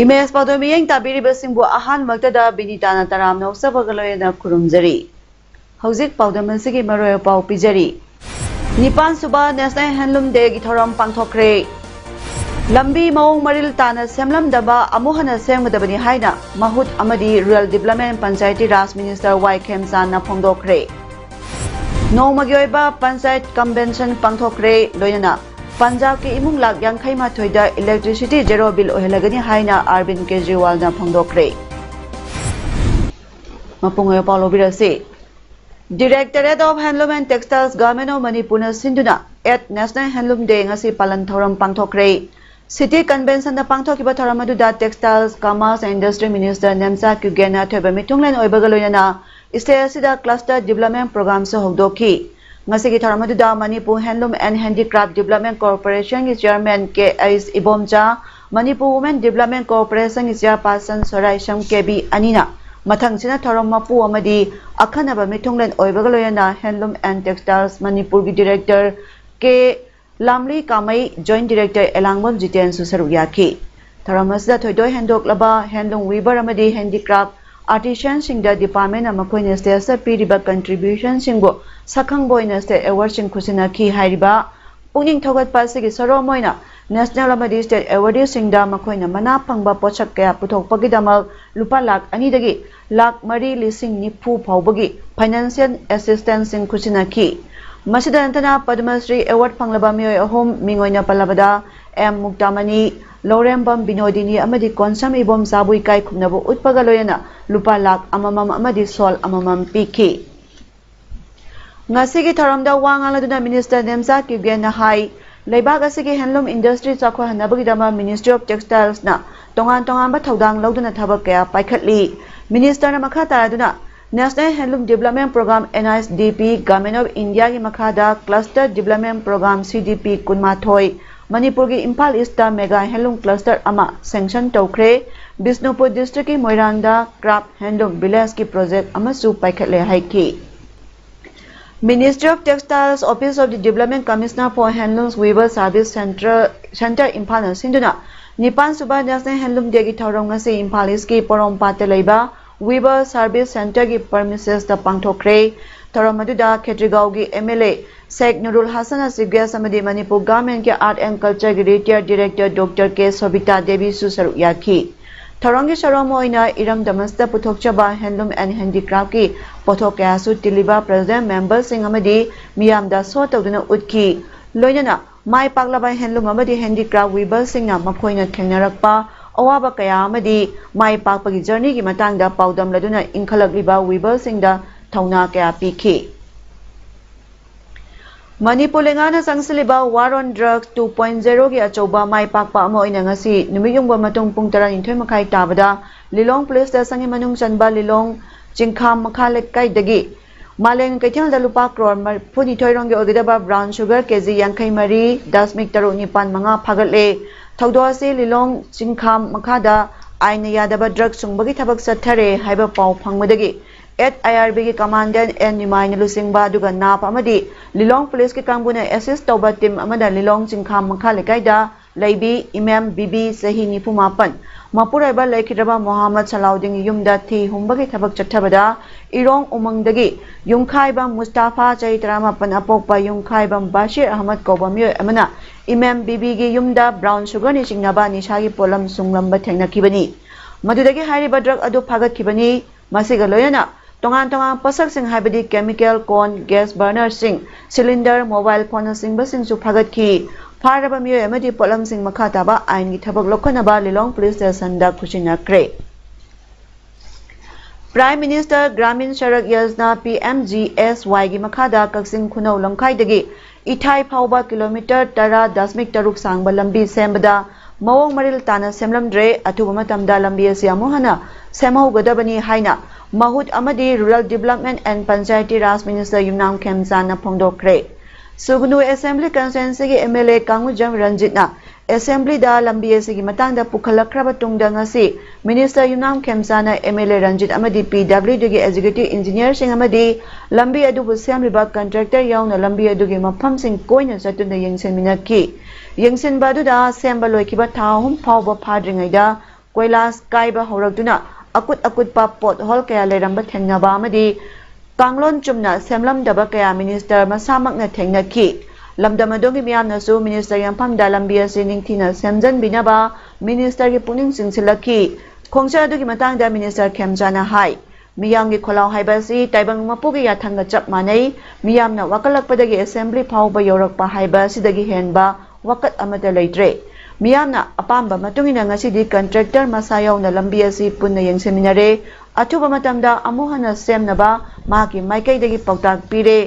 Imes padomiyeng tabiri basingbu ahan magtada binitana taram na usabagaloy na kurumjari. Haujik paudam sigi maroy pau pijari. Nipan suba National Handloom Day githoram pangthokre. Lambi maung maril tana semlam daba amuhana semgadabani haina mahut amadi Rural Development Panchayati Raj Minister Y Khemsan na phongdokre. Nongmagyoiba Panchayat Convention pangthokre loyana Punjab के इमुंग लाख यांखै माथोइदा electricity zero bill ओहेलगनि हाइना अरविंद केजरीवाल ना फोंदोक्रे मपुंगय पालो बिरसे directorate of handloom and textiles government of Manipur ना सिंधुना 8 नेशनल हैंडलूम डे ngasi पालन थौरम पांगथोक्रे सिटी कन्वेंशन ना पांगथोकिबा थौरम अदुदा textiles commerce and industry minister Nemcha क्युगेना थोबा मिथुंगलेन ओइबगलोयना स्टेट असिदा क्लस्टर डेवलपमेंट प्रोग्राम से होगदोखी ngasi tharamadu Manipur Handloom and Handicraft Development Corporation ki chairman K.S. Ibomcha Manipur Women Development Corporation ki chairperson Sorai Sham KB Anina mathangsina tharam mapu amadi akhanaba mithunglen oibagaloyana Handloom and Textiles Manipur ki director K. Lamli Kamai Joint Director Elangbom Jiten Susaru Yaki tharamasda thoidoi handok laba handloom weaver amadi handicraft artisan singda department amakoina state sa piriba contribution singbo sakhang boina state award sing khusina ki hairiba puning thogat pasigi soromoina national amadi state award singda makoina mana phangba pochak kaya puthokpagi damal lupa lakh ani dagi lakh mari lising nifu phawbagi financial assistance sing khusina ki masida antana Padma Shri award phanglaba miyoi ahom mingoina palabada M Muktamani Lorembam Binodini amadi Konsam Ibom Sabui Kai Khumnabu Utpagaloyana Lupa Lak Amamam amadi Sol Amamam Piki Ngasigi Tharamda Wangaladuna Minister Nemsa Kyugena Hai Leibag Asigi Handloom Industry Sakwa Hanabagidama Ministry of Textiles na Tongan Tongan Bathaudang Loduna Thabakaya Paikhatli Minister na Makata Aduna National Handloom Development Program NISDP Government of India ki Makhada Cluster Development Program CDP Kunmathoi Manipur ki Impal East Mega Handloom Cluster ama sanction tawkhre Bisnupur District ki Moirangda Craft Handloom Village ki project amasu paikhatle haiki Ministry of Textiles Office of the Development Commissioner for Handlooms Weaver Service Center Impal na sinduna Nipan Suba National Handloom Day ki thorong ngasi Impal East ki Porompate leiba Weaver Service Center ki premises da pangthokre Thoramaduda Khetrigau ki MLA Sheikh Nurul Hassan Asigya Samadi Manipur Government ke Art and Culture ki Retired Director Dr. K. Sobita Devi Susaru Yaki Thorongi Sharomoina Iram Damasta Puthokchaba Handloom and Handicraft ki Pothokasu Tiliba President Member Singh Amadi Miyamda Sotoduna Utki Loinana Mai Paglaba Handloom Amadi Handicraft Weaver Singh Makoina Khengnarakpa Awaba Kaya Amadi Mai Pakpagi Journey ki Matangda Paudam Laduna Inkhalakliba Weaver Singh da Thauna Kaya Piki Manipur lengana sangsiliba War on Drugs 2.0 ki achoba mai pakpa amo ina ngasi numiyungba matung pung 12 makai tabada Lilong Police Station manung chanba Lilong Jingkham makhalek kai dagi Maleng kaithal da lupa crore phuni thoirong ge ogidaba brown sugar kg 53 dasmik taru nipan manga phagatle thaudo ase Lilong Jingkham makhada aina yadaba drug sungbagi thabak sathare haiba pau phangmadagi at IRB ki commandant and Nimain Lusingba duga nap amadi Lilong Police ki kambuna assist tawba team amada Lilong Jingkham makhalekaida Laibi Imam Bibi Sahi Nipumapan Mapuraiba Laikidaba Muhammad Salaudin Yumda Thi Humbagi Thabak Chathabada Irong Umangdagi Yumkhaiba Mustafa Chaitrama Pan Apokpa Yumkhaiba Bashir Ahmad Kobamyo Amana Imam Bibi ki Yumda Brown Sugar ni Singnaba Nishagi Polam Sunglamba Thengnakibani Madudagi Hariba drug adu Phagat-khibani Masiga loyana Tongan pasak sing habidi chemical corn gas burner sing cylinder mobile phone sing basing su phagat ki faraba miyo amadi polam sing makhata ba ain gi thabak lokhana ba Lilong Police Station da khushina kre Prime Minister Gramin Sadak Yojana PMGSY gi makhada kaksing khunau lamkhai dagi ithai phauba kilometer 10.3 sangba lambi sembada mawong maril tana semlamdre athuba matamda lambi asi amu hana semhaugadabani haina mahut amadi rural development and panchayati raj minister Yumnam Khemchana phongdokre Sugnu Assembly Constituency gi MLA Kangujam Ranjitna Assembly da lambi asi gi matangda pukhalakraba tungda ngasi Minister Yumnam Khemchana MLA Ranjit amadi PWD gi Executive Engineer sing amadi lambi adubu semliba contractor yauna lambi adugi mafam sing koina satuna yengsenminaki yengsenba duda semba loikiba thahum phawba phadringaida koilas kaiba horakduna akut pa pot hol kaya leramba thengnaba amadi kanglon chumna semlam daba kaya minister masamakna thengnaki lamdamadongi miyamnasu minister yampamda lambi asi ningthina semjan binaba minister gi puning singsilaki khongsa adugi matangda minister Khemchana hai miyamgi kholau haibasi taibang mapugi yathanga chap manai miyamna wakalakpadagi assembly phawba yorakpa haibasi dagi henba wakat amata leitre miyamna apamba matungina ngasidi contractor masayaw na lambi asi punna yengseminare athuba matamda amuhana semnaba maki maikaidagi pautak pire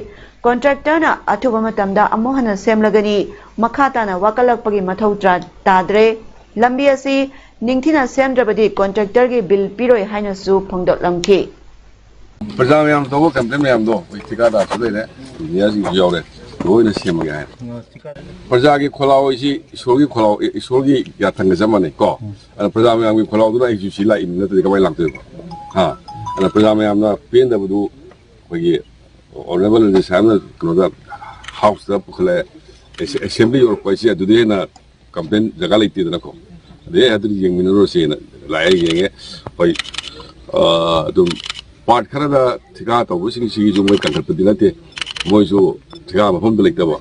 contractor na athuba matamda amuhana semlagani makhata na wakalakpagi mathau tadre lambi asi ningthina semdrabadi contractor gi bill piroi haina su phongdot lamki Perjalanan tahu campaign yang do, ketika ada sudah ini, dia sih jauh deh, dua ini siapa yang perjalanan kalau isi surgi ya tengah zaman ini kok, ada perjalanan yang kalau tu lah isu sila ini nanti kembali lang tu, ha, ada perjalanan yang na pindah betul, bagi orang level di sana kalau ada house tu kalau assembly orang kuasa itu dia na campaign jaga itu nak kok, dia ada yang minor sih na, lain yang bagi tu part karena tiga atau busing sih cuma kantor pedinate, mau itu tiga apa pun belik tahu.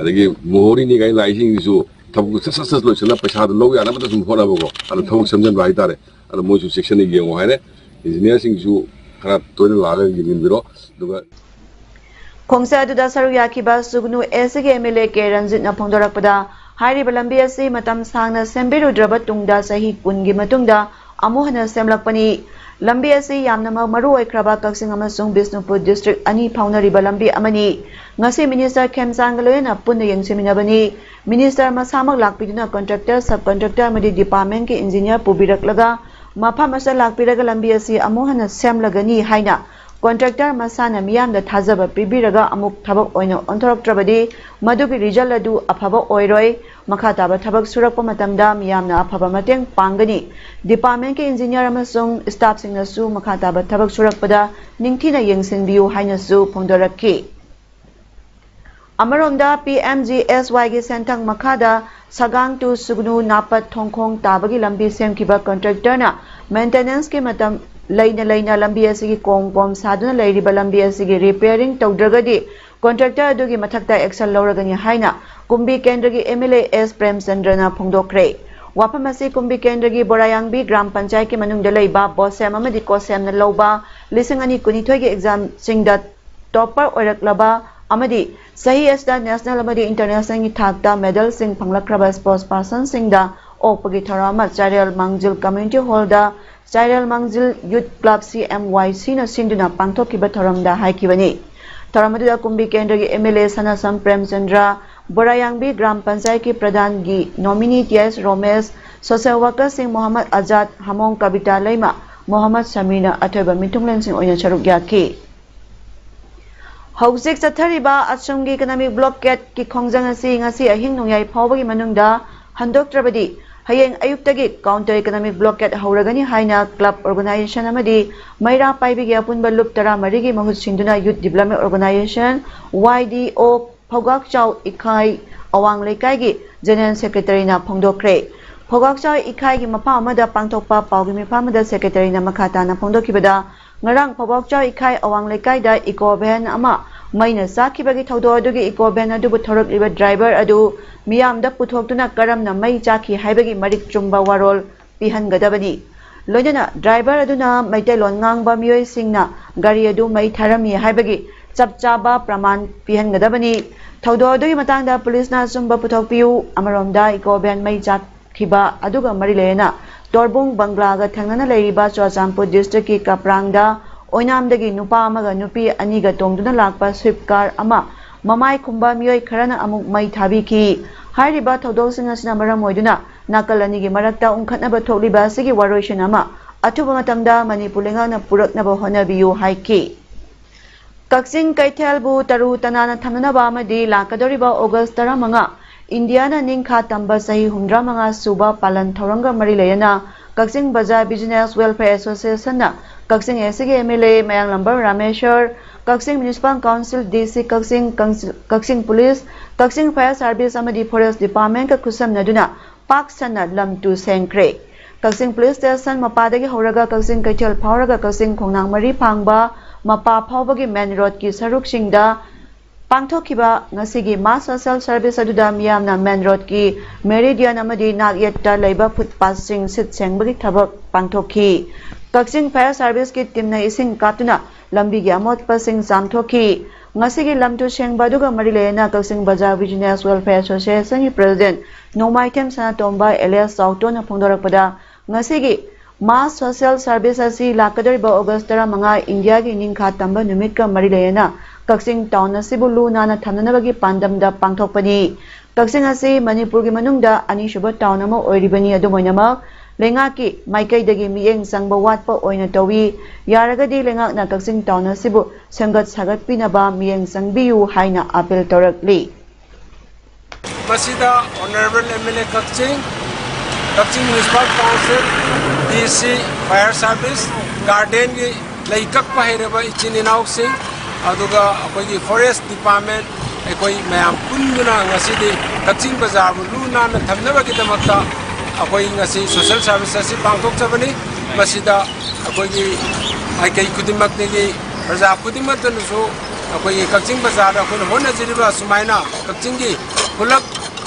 Adagi mohori ni kain lain itu tahu sesat loh, cina pesawat loh ya, nama tu semua orang bawa. Ada tahu semjan baik tare, ada mau itu section ni yang mana, engineer sing itu karena tuan lalu yang biro, juga. Khongsa du da saru yakiba sugnu SG MLA ke Ranjit na phongdorak pada hari balambi asi matam sangna sembiru drabat tungda sahi kungi matungda amuhana semlakpani lambi asi yamna maru oikraba kaksing amasung Bisnupur district ani phaunariba lambi amani ngasi minister Khemchana loyena punna yengseminabani minister masamak lakpiduna contractor subcontractor amadi department ke engineer pubiraklaga mafam asa lakpiraga lambi asi amuhana semlagani haina contractor masana miyamda thajaba pibiraga amuk thabak oina onthoroktrabadi madugi result adu afaba oiroi makhataba thabak surakpa matamda miyamna afaba mateng pangani department ke engineer amasung staff singna su makhataba thabak surakpada ningthina yengsenbiu haina su phongdorakki amaromda PMGSY gi sentang makhada sagang tu sugnu napat thongkhong tabagi lambi semkiba contractor na maintenance ke matam laina lambi asigi kongpom saduna lairiba lambi asigi repairing tawdragadi contractor adugi mathakta action lawragani haina kumbi kendragi MLA S Prem Chandrana phongdokre wapam asi kumbi kendragi borayangbi gram panchayat ki manungda leiba bosem amadi kosem na lawba lising ani kunithoi gi exam singda topper oiraklaba amadi sahi asda national amadi international gi thakta medal sing phanglakraba sports person singda okpagi tharama Charial Mangjil community hall da Charial Mangjil Youth Club CMYC na sinduna pangthokiba tharamda haikibani tharamadu kumbi kendragi MLA Sanasam Prem Chandra borayangbi gram panchayat ki pradhan gi nominee TS Romesh social worker sing Muhammad Azad Hamong Kabita Leima Muhammad Samina athoiba mitunglen sing oina charuk yaki Hausik sathariba asumgi economic blockade ki khongjang asi ngasi ahing nongyai phawbagi manungda handoktrabadi hayeng ayuktagi counter economic blockade hauragani haina club organization amadi maira paibigi apunba luptara marigi mahut sinduna youth development organization YDO Phogak Chau Ikai awang lekai gi general secretary na phongdokre Phogak Chau Ikai gi mapa amada pangthokpa pawgi mipa amada secretary na makhata na phongdokibada ngarang Phogak Chau Ikai awang lekai da eco van ama maina sakibagi thawdo adugi eco van adubu thorokliba driver adu miyamda puthoktuna karamna mai chaki haibagi marik chumba warol pihangadabani loinana driver aduna maitailon ngangba miyoi singna gari adu mai tharami haibagi chapchaba praman pihangadabani thawdo adugi matangda police na sumba puthokpiu amaromda eco van mai chakhiba aduga mari lena torbung banglaga thangnana leiriba Churachandpur district ki kaprangda oinamdagi nupa amaga nupi aniga tongduna lakpa swift car ama mamai khumba miyoi kharana amuk mai thabiki Hairiba thodosing asina maram oiduna nakal anigi marakta ungkhatnaba thokliba asigi waroisin ama athuba matamda Manipur lengakna puraknaba honabiyu haiki. Kaksing Kaithelbu taru tanana thamnaba amadi lakadoriba August 15 Indiana ningkha tamba sahi 100 suba palan thoranga mari leyana Kaksing Bazaar Business Welfare Association na Kaksing SG MLA Mayang Lambar Rameshwar Kaksing Municipal Council DC Kaksing Police Kaksing Fire Service amadi Forest Department ka kusam naduna pak sana lam tu sengkre Kaksing Police Station mapadagi horaga Kaksing Kaithel phauraga Kaksing khongnang mari phangba mapa phawbagi main road ki saruk singda pangthokiba ngasigi mass social service aduda miyamna main road ki meridian amadi nagyetta leiba footpath sing sit sengbagi thabak pangthokhi Kaksing Fire Service ki timna ising katuna lambi gi amot pasing samthoki ngasigi lamtu sengba duga marilena Kaksing Bazaar Business Welfare Association ni President Nomaitem Sanatomba alias Sauto na phongdorakpada ngasigi mass social service asi lakadariba August 15 India gi ningkha tamba numit ka marilena Kaksing town asibu luna na thamnanabagi pandamda pangthokpani Kaksing asi Manipur gi manungda ani shuba town amo oiribani adumoinamak lengaki maikaidagi miyeng sangba watpa oina tawi yaragadi lengakna Kaksing town asibu sangat sagat pinaba miyeng sangbiyu haina appeal torakli Masida Honorable MLA Kaksing Municipal Council DC Fire Service Garden gi leikak pahireba ichininaw sing aduga akoi Forest Department akoi mayam punduna ngasidi Kaksing Bazaar luna na thamnaba gi damakta akoi ngasi social service asi pangthok chabani masida akoi maikai kudimak ni praja kudimak danusu akoi Kaksing Bazaar akoi hona jiriba sumaina Kaksing gi pulak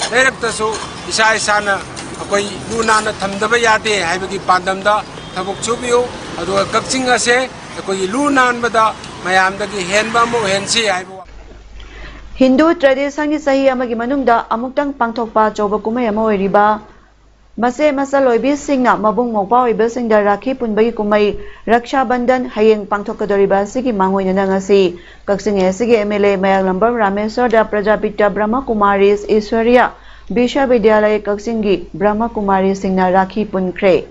direct tasu isa isana akoi luna na thamdaba yade haibagi pandamda thabuk chubiu aduga Kaksing ase akoi luna bada mayamdagi henba mo hensi haibu Hindu tradition gi sahi amagi manungda amuktang pangthokpa choba kumai ama oiriba Mase masaloibi singna mabung mokpa oiba singda rakhi punbagi kumai Raksha Bandhan hayeng pangthokadoriba sigi mangoina ngasi Kaksing SG MLA Mayang Lambar Rameshwar da Prajapita Brahma Kumaris Ishwarya Bisha Vidyalaya Kaksing gi Brahma Kumari singna rakhi punkre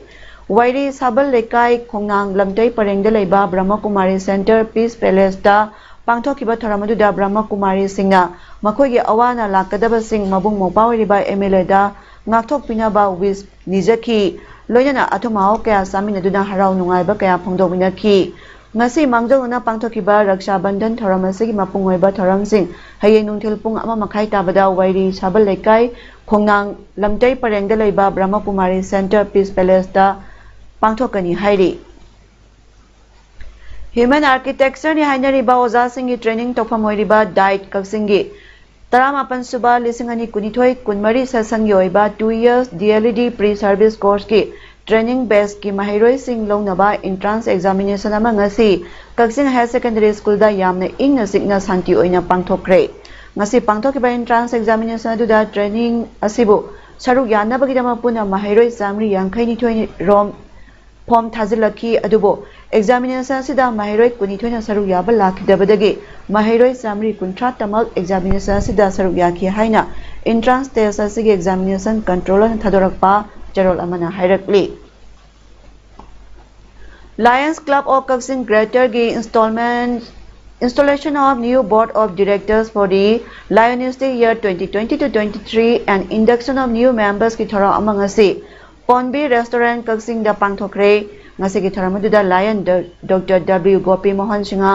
Wairi Sabal Lekai Khongnang Lamtai Parengda leiba Brahma Kumari Center Peace Palace da pangthokiba tharamadu da Brahma Kumari singna makhoigi awana lakadaba sing mabung mokpa oiriba MLA da ngakthok pinaba wis nijaki loinana athumao kaya saminaduna harau nungaiba kaya phongdobinaki ngasi mangjongna pangthokiba Raksha Bandhan thoramasigi mapungoiba thoramsing hayeng nungthil pung ama makhai tabada wairi sabal lekai khongnang lamtai parengda leiba Brahma Kumari Center Peace Palace da pangthokani hairi Human Architecture ni hainariba oza singi training tokpamoiriba diet Kaksingi Taramapan suba lisingani kunithoi kunmari sasang yoiba 2 years DLED pre-service course ki training base ki mahiroi sing longnaba entrance examination ama ngasi Kaksing Higher Secondary School da yamna ingna sikna santi oina pangthokre ngasi pangthokiba entrance examination adu da training asibu saruk yanabagi dama puna mahiroi samri yangkhaini thoi rom form thazilaki adubo examination sida mahiroi kunithoi saruk yaba lakidabadagi mahiroi samri kuntra tamal examination sida saruk yaki haina entrance test asigi examination controller thadorakpa jarol amana hairakli Lions Club of Kaksing Greater gi installation of new board of directors for the Lionistic year 2020 to 23 and induction of new members ki thora amang asi Ponbi Restaurant Kaksing da pangthokre ngasi ki tharamadu da Lion Dr. W Gopi Mohan Singha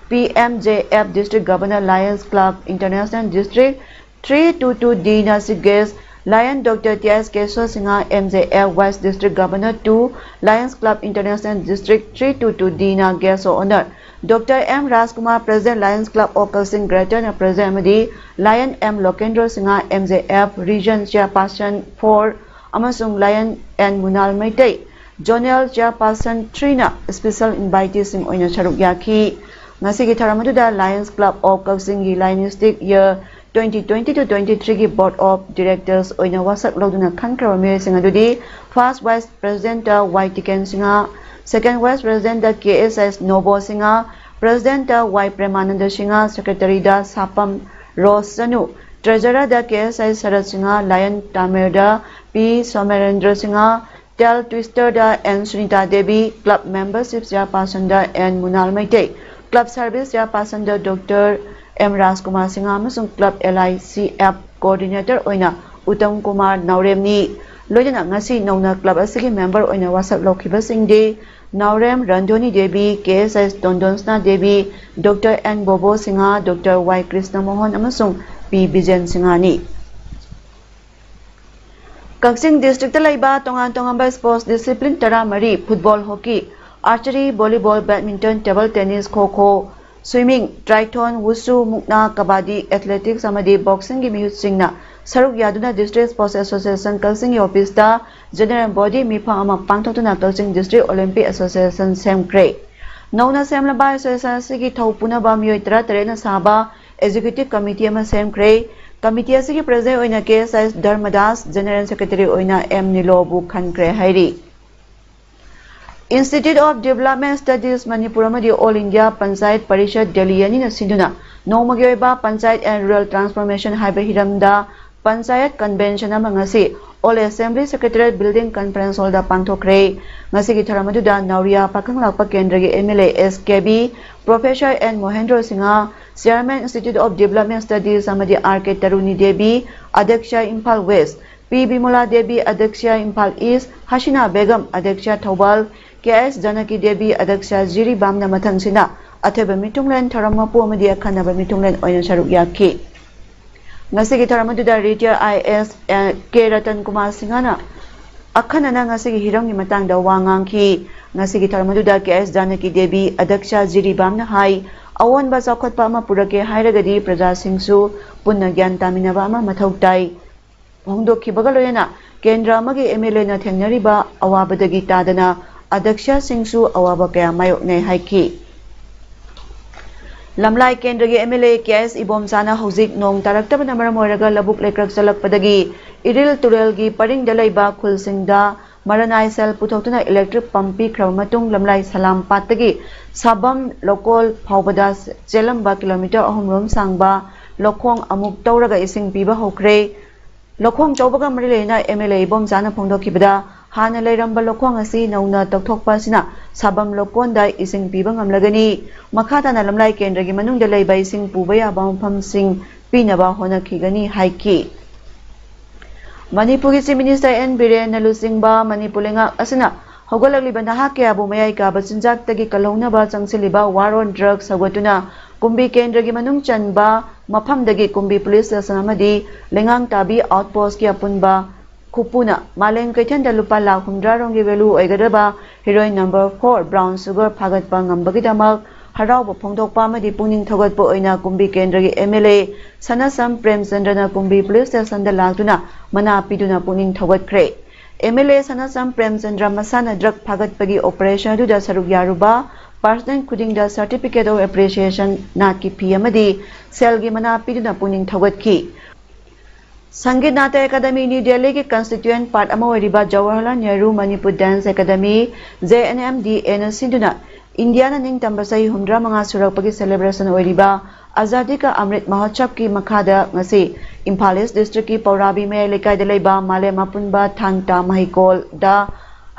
PMJF District Governor Lions Club International District 322D Nasik Guest Lion Dr. T.S. Keswa Singha MJF West District Governor 2 Lions Club International District 322D na Guest Honor Dr. M. Rajkumar President Lions Club of Kaksing Greater na President Amadi Lion M. Lokendro Singha MJF Region Chairperson 4 Amasung Lion N. Munal Maitai Jonel Chairperson 3 na Special Invitee Sing Oina Charuk Yaki Ngasigi Tharamadu da Lions Club of Kaksing Lionistic year 2020 to 23 ki Board of Directors oina wasak loduna khankra me sing adudi First Vice President Y Tiken Singha Second Vice President KSS Nobo Singha President Y Premananda Singha Secretary da Sapam Rosanu Treasurer da KSI Sarat Singha, Lion Tamer da P Somerendra Singha, Tel Twister da N Sunita Devi, Club Membership Chairperson da N Munal Maitei, Club Service Chairperson da Dr. M Rajkumar Singha amasung Club LICF Coordinator oina Uttam Kumar Nauremni loina ngasi nongna club asigi member oina wasak lokhiba singde Naurem Randoni Devi, KSS Dondonsna Devi, Dr. N Bobo Singha, Dr. Y Krishna Mohan amasung P Bijen Singhani. Kaksing District laiba tongan-tongan sports discipline tara mari football, hockey, archery, volleyball, badminton, table tennis, kho-kho, swimming, triathlon, wushu, mukna, kabaddi, athletics amadi boxing gi mihut singna saruk yaduna District Sports Association Kalsing office da general body mifa ama pangthotuna Kalsing District Olympic Association semkre nauna semlaba association sigi thopuna ba mioi tara na saba executive committee ama semkre committee asigi president oina KSI Dharmadas general secretary oina M Nilobu khankre hairi Institute of Development Studies Manipur amadi All India Panchayat Parishad Delhi ani na sinduna nongmagi oiba Panchayat and Rural Transformation haiba hiramda Panchayat Convention ama ngasi All Assembly Secretariat Building Conference Hall da pangthokre ngasi gi tharamadu da Nauria Pakhang Lakpa Kendra gi MLA SKB Professor N Mohendra Singha Chairman Institute of Development Studies amadi RK Taruni Devi Adyaksha Imphal West P Bimala Devi Adyaksha Imphal East Hasina Begum Adyaksha Thobal KS Janaki Devi Adyaksha Jiri Bamna mathangsina atheba mitunglen tharamapu amadi akhanaba mitunglen oina saruk yakhi ngasigi tharamadu da retired IS K Ratan Kumar Singhana akhanana ngasigi hiramgi matangda wangangki ngasigi tharamadu da KS Janaki Devi Adyaksha Jiri Bamna hai awon ba chakhotpa ama purake hairagadi praja singsu punna gyan taminaba ama mathau tai hongdokhi bagaloyana kendra amagi MLA na thengnariba awabadagi tadana Adyaksha Singsu awaba kaya mayokne haiki Lamlai Kendragi MLA KS Ibom Sana Hauzik Nong Taraktabana Maramoraga Labuk Lekrak Salakpadagi Iril Turelgi Paring Dalaiba Khulsingda Maranai Sel Putoktuna Electric Pumpi Kramatung Lamlai Salam Patagi Sabam Lokol Paubada Jelamba Kilometer Ahumrum Sangba Lokong Amuk Tauraga Ising Piba Hokre Lokong Chobaga Marilena MLA Ibom Sana Pongdokibada Hana Lairamba Lokong asi nauna Tokpa sina Sabam Lokonda ising pibang amlagani Makata na lamlai kendragi manung dalay ba ising pubaya bang sing pinaba hona kigani haiki Manipuri si Minister N. Biren nalusing ba Manipulinga asina Hogalagliban na hake abu mayay ka batsinjak tagi kalong ba changsiliba war on drugs sagwatuna Kumbi kendragi manung chan ba mapam dagi kumbi police station amadi lengang tabi outpost ki apun ba Kupuna, Maleng Kaitanda Lupa La Humdrarongi Velu Egadaba, Heroine number 4, Brown Sugar Pagat Pangam Bagidamak, Harau Pongtok Pamadi Puning Togat Poina Kumbi Kendragi MLA, Sanasam Prem Sandana Kumbi Police Station the Laguna, Mana Piduna Puning Togat Kre. MLA Sanasam Prem Sandra Masana Drug Pagat Pagi Operation to the Sarugyaruba, Person including the Certificate of Appreciation Naki Piamadi, Selgi Mana Piduna Puning Togat Ki. Sangeet Nata Academy New Delhi के constituent part ama wariba Jawaharlal Nehru Manipur Dance Academy JNMDA na sinduna India na ning tambasai humdra mga surakpagi celebration wariba Azadi ka Amrit Mahotsav ki makhada ngasi Imphal East District ki Paurabi me lekai dalaiba Male Mapunba Thangta Mahikol da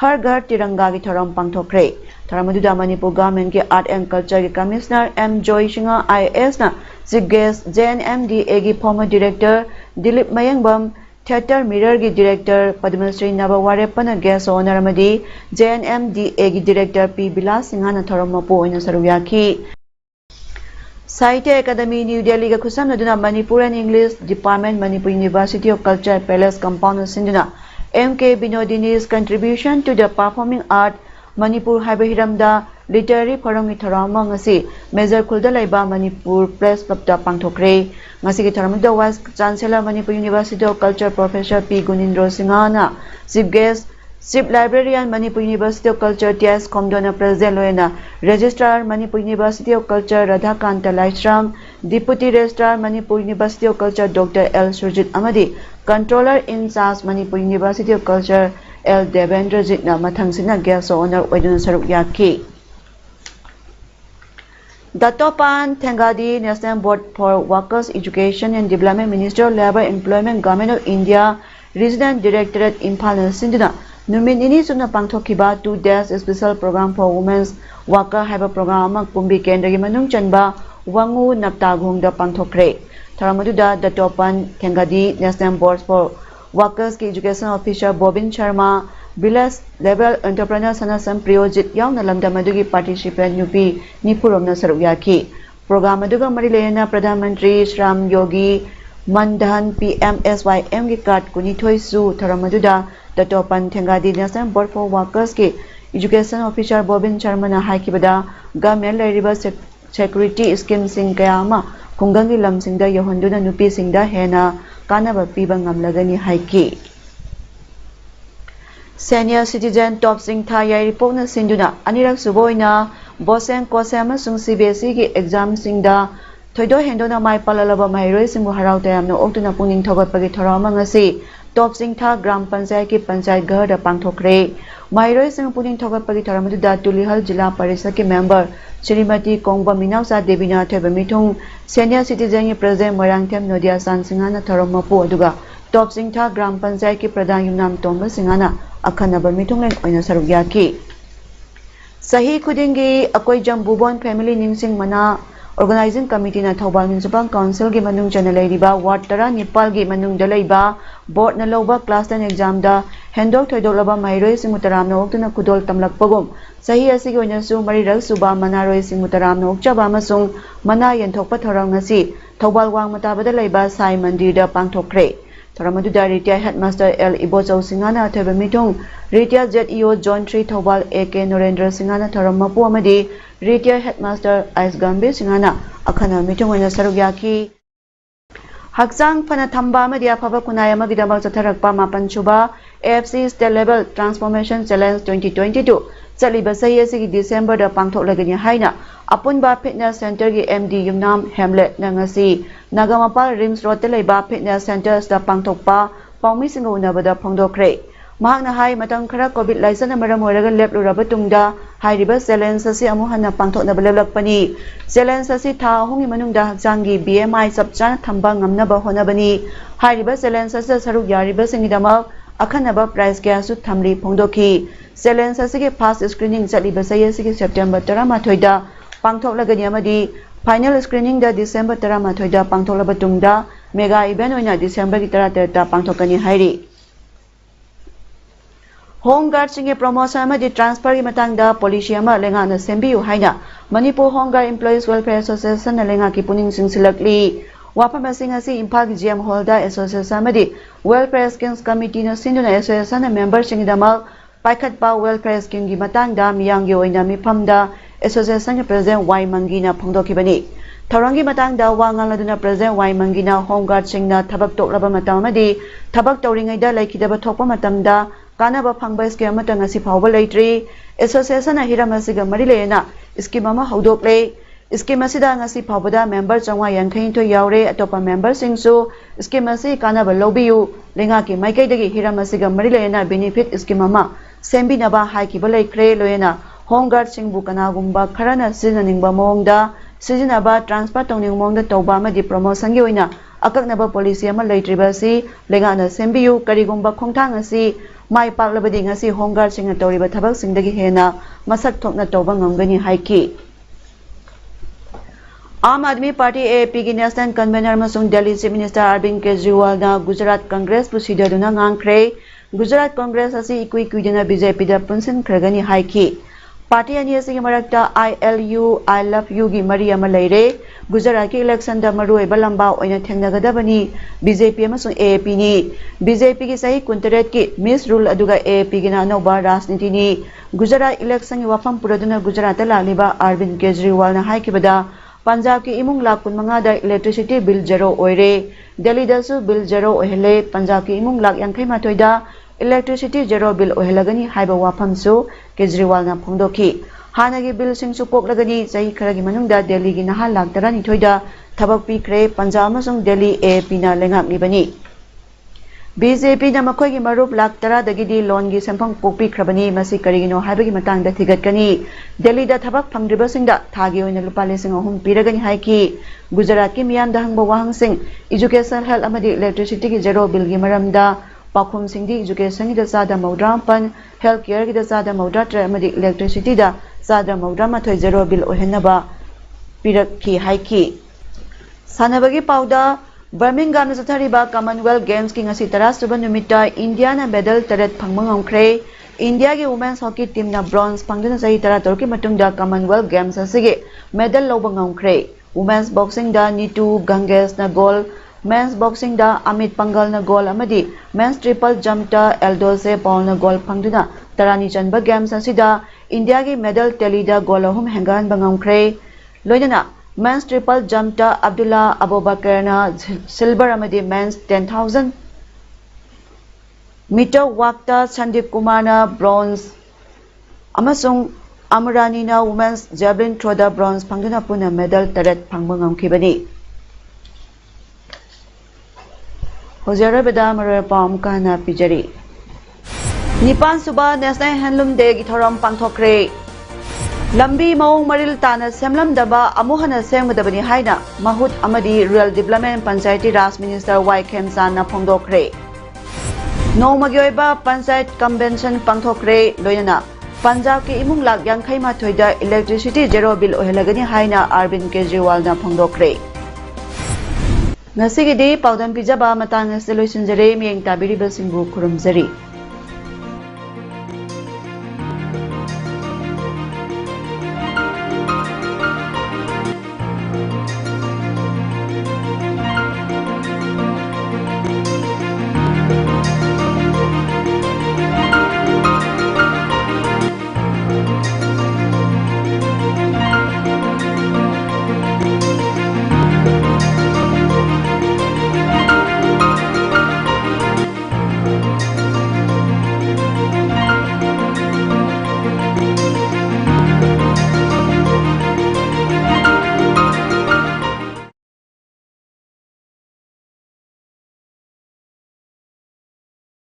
Har Ghar Tiranga ki thoram pangthokre Tharamaduda Manipur Government ki Art and Culture ki Commissioner M Joy Singha IS na Chief Guest JNMDA ki former Director Dilip Mayangbam Theatre Mirror ki Director Padmasri Nabawarepana Guest Honor amadi JNMDA ki Director P Bilas Singha na thorammapu oina saruyaki Sahitya Academy New Delhi ka khusamnaduna Manipur and English Department Manipur University of Culture Palace Compound sinduna MK Binodini's contribution to the performing art Manipur Haibahiramda Literary Forum Itharama ngasi Major Khulda laiba Manipur Press Club da pangthokre ngasi ki tharamda Vice Chancellor Manipur University of Culture Professor P Gunindro Singhana Chief Guest Chief Librarian Manipur University of Culture TS Komdona President Loena Registrar Manipur University of Culture Radhakanta Laishram Deputy Registrar Manipur University of Culture Dr. L. Surjit Amadi Controller in charge Manipur University of Culture L. Devendrajit na mathangsina guest honor oiduna saruk yaki Datopan Thengadi National Board for Workers Education and Development Ministry of Labour Employment Government of India Resident Directorate Imphal Sinduna Numit Nini Suna Pangthokiba 2 Days Special Program for Women's Worker Haiba Program among Kumbi Kendagi Manung Chanba Wangu Naptagungda Pangthokre Taramaduda Datopan Thengadi National Board for Workers Education Officer Bobin Sharma Village Level Entrepreneur Sanasam Priyojit Yauna Lamda Madugi Participant Nupi Nipuromna Saruyaki Program Maduga Marilena Pradhan Mantri Shram Yogi Mandhan PMSYM ki card Kunithoi Su Taramaduda Datopan Thengadi National Board for Workers ki Education Officer Bobin Sharma na Haikibada Government Labor Security Scheme Sing Kayama Kungangi Lam Singda Yohanduna Nupi Singda Hena Kanaba Pibang Amlagani Haiki Senior Citizen Top Sing Thayai Report na Sinduna Anirak Suboyna Boseng Kosema Sung CBSE ki exam Singda Thoido Hendona Mai Palalaba Mairoi Simbu Harau Tayam no Oktuna Puning Thogat Pagi Thorama ngasi Top Sing Tha Gram Panchayat ki Panchayat Ghar da Pangthokre Mairoi Sing Puning Thogat Pagi Thoramadu da Tulihal Jila Parishad ki member Shrimati Kongba Minausa Devina Theba Mithung Senior Citizen ki President Moirangthem Nodia San Singhana Thoromapu aduga Top Sing Tha Gram Panchayat ki Pradhan Yumnam Tomba Singhana Akhanaba Mithunglen oina sarugyaki Sahi Khudingi Akoi Jambubon Family Ningsing Mana Organizing Committee na Thobal Municipal Council gi manung chana leiba Ward Tara Nipal gi manung da leiba Board na loba Class 10 exam da Hendok Thoidok laba Mairoi Simutaram na oktuna Kudol Tamlakpagom Sahi asigi oina su Marirak Suba Manaroi Simutaram na okchaba amasung Mana Yanthokpa Thorang ngasi Thobal Wang Matabada leiba Sai Mandir da Pangthokre Taramaduda Retired Headmaster L. Ibochaw Singhana Theba Mithung Retired ZEO John 3 Thobal A.K. Norendra Singhana Tharamapu amadi Retired Headmaster Ais Gambe Singhana Akhana Mithung oina sarugyaki Haksang Phana Thamba amadi afaba kunai amagidamak chatharakpa mapan suba AFC State Level Transformation Challenge 2022 Chaliba sahi asigi December da pangthoklagani haina Apunba Fitness Center ki MD Yumnam Hamlet na ngasi Nagamapal Rims Road leiba Fitness Center da pangthokpa Paumi singa unabada phongdokre Mahakna hai matang khara COVID license amaram oiraga lepluraba tungda hairiba challenge asi amu hanna pangthoknaba leblakpani challenge asi tha ahungi manungda hakjangi BMI sabchana thamba ngamnaba honabani hairiba challenge asi saruk yariba singidamak akhanaba prize kya su thamli phongdokhi challenge asi ke first screening chaliba sai asi ke September 13 da pangthoklagani amadi final screening da December 13 da pangthoklaba tungda mega event oina December 13 da pangthokani hairi Home Guard singe promotion amadi transfer gi matangda policy ama lenga na sembiu haina Manipur Home Guard Employees Welfare Association na lenga ki puning singsilakli wapama singa si Imphal gi GM Holder Association amadi Welfare Schemes Committee na sinduna association na member singidama paikhatpa welfare scheme gi matangda miyang gi oina mifamda association gi president Y Mangina phongdokibani Tharangi matangda wangaladuna president Y Mangina Home Guard singna thabak toklaba matam amadi thabak tawringai da laikidaba thokpa matamda Kanaba Phangba scheme amata ngasi phawba leitri association na hiramasiga marilena scheme ama haudokle scheme asida ngasi phawbada member changwa yankhai tho yaure atopa member singsu scheme asi kanaba lobiyu lenga ki maikai dagi hiramasiga marilena benefit scheme ama sembinaba haikiba leikre loena Home Guard singbu kanagumba kharana sinaningba mongda sizinaba transfer tongning mongda tawba amadi promotion gi oina akaknaba policy ama leitriba si lenga na sembiyu karigumba khongthang asi Mai paklabadi ngasi Home Guard singa tawriba thabak singdagi hena masak thokna tawba ngamgani haiki Aam Aadmi Party AAP ki National Convener amasung Delhi Chief Minister Arvind Kejriwal na Gujarat Congress pusidaduna ngangkhre Gujarat Congress asi ikui kuidana BJP da punsin khragani haiki Party ani asigi marakta ILU I love you gi mari ama leire Gujarat ki election da maroi balamba oina thengnagadabani BJP amasung AAP ni BJP ki sahi kuntaret ki misrule aduga AAP gi na noba rajniti ni Gujarat election gi wafam puraduna Gujarat ta laliba Arvind Kejriwal na haikibada Punjab ki imung lakh 15 da electricity bill zero oire Delhi da su bill zero ohele Punjab ki imung lakh 82 da electricity zero bill ohelagani haiba wafam su Kejriwal na phongdokhi hanagi bill singsu koklagani sahi kharagi manungda Delhi gi naha lakh 12 da thabak pikre Punjab amasung Delhi AAP na lengak nibani BJP na makhoi gi marup lakh tara dagidi loan gi semphang pokpi khrabani masi karigino haibagi matang da thigatkani Delhi da thabak phangdriba singda thagi oina lupa lesing ahum piragani haiki Gujarat ki miyam da hangba wahang sing education health amadi electricity gi zero bill gi maramda pakhum singdi education gi da sada maudra pan health care gi da sada maudra tra amadi electricity da sada maudra mathoi zero bill ohenaba pirakhi haiki sanabagi pauda Birmingham na sathariba Commonwealth Games ki ngasi tara suba numita India na medal taret phangma ngomkhre India gi women's hockey team na bronze phangduna sahi tara torki matungda Commonwealth Games asige medal loba ngomkhre women's boxing da Nitu Ganges na gold men's boxing da Amit Pangal na gold amadi men's triple jump da Eldose Paul na gold phangduna tarani chanba games asida India gi medal tally da gold ahum hengan bangomkhre loinana men's triple jump ta Abdullah Abubakar na silver amadi men's 10,000 meter walk ta Sandeep Kumar na bronze amasung Amrani na women's javelin throw da bronze phangduna puna medal taret phangba ngamkhibani hojara beda marar pam kana pijari Nipan suba National Handloom Day gi thoram pangthokre Lambi maung maril tana semlam daba amuhana semgadabani haina mahut amadi rural development panchayati raj minister Y Khemsan na phongdokre Nomagyoiba panchayat convention pangthokre loinana Punjab ki imung lak yankhai ma thoida electricity zero bill ohelagani haina Arvind Kejriwal na phongdokre Nasigi di paudam pijaba matang solution jare miyeng tabiri basingbu khurumjari